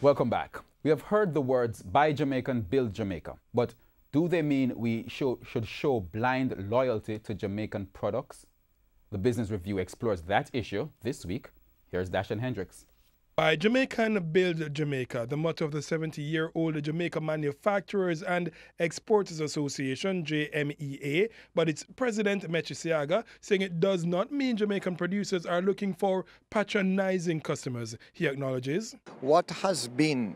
Welcome back. We have heard the words buy Jamaican, build Jamaica, but do they mean we should show blind loyalty to Jamaican products? The Business Review explores that issue this week. Here's Dashan Hendricks. Buy Jamaican, build Jamaica, the motto of the 70-year-old Jamaica Manufacturers and Exporters Association, JMEA, but its president, Mechi Siaga, saying it does not mean Jamaican producers are looking for patronizing customers. He acknowledges. What has been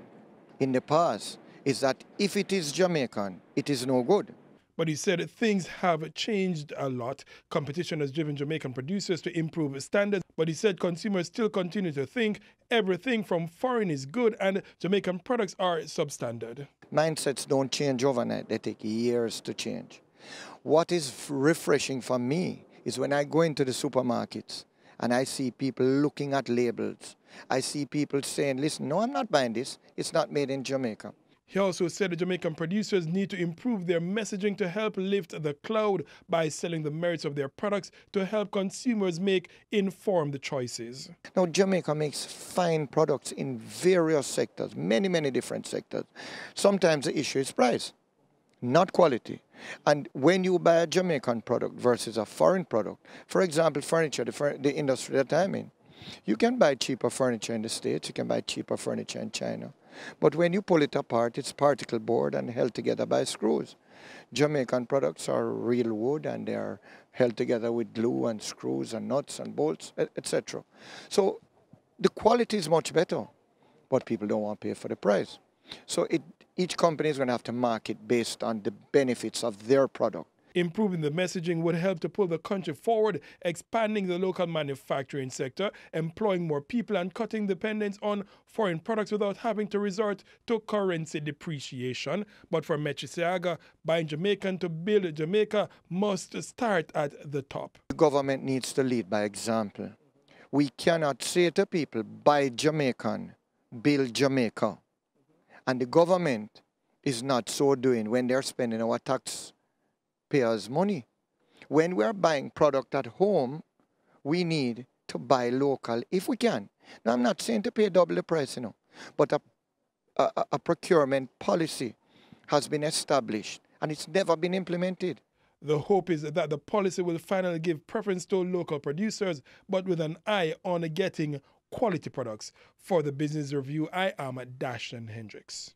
in the past is that if it is Jamaican, it is no good. But he said things have changed a lot. Competition has driven Jamaican producers to improve standards. But he said consumers still continue to think everything from foreign is good and Jamaican products are substandard. Mindsets don't change overnight. They take years to change. What is refreshing for me is when I go into the supermarkets and I see people looking at labels. I see people saying, listen, no, I'm not buying this. It's not made in Jamaica. He also said the Jamaican producers need to improve their messaging to help lift the cloud by selling the merits of their products to help consumers make informed choices. Now, Jamaica makes fine products in various sectors, many different sectors. Sometimes the issue is price, not quality. And when you buy a Jamaican product versus a foreign product, for example, furniture, the industry that I'm in, you can buy cheaper furniture in the States, you can buy cheaper furniture in China. But when you pull it apart, it's particle board and held together by screws. Jamaican products are real wood and they are held together with glue and screws and nuts and bolts, etc. So the quality is much better, but people don't want to pay for the price. So each company is going to have to market based on the benefits of their product. Improving the messaging would help to pull the country forward, expanding the local manufacturing sector, employing more people and cutting dependence on foreign products without having to resort to currency depreciation. But for Mechi Siaga, buying Jamaican to build Jamaica must start at the top. The government needs to lead by example. We cannot say to people, buy Jamaican, build Jamaica. And the government is not so doing when they're spending our taxpayers' money. When we're buying product at home, we need to buy local if we can. Now, I'm not saying to pay double the price, but a procurement policy has been established and it's never been implemented. The hope is that the policy will finally give preference to local producers, but with an eye on getting quality products. For the Business Review, I am Dashan Hendricks.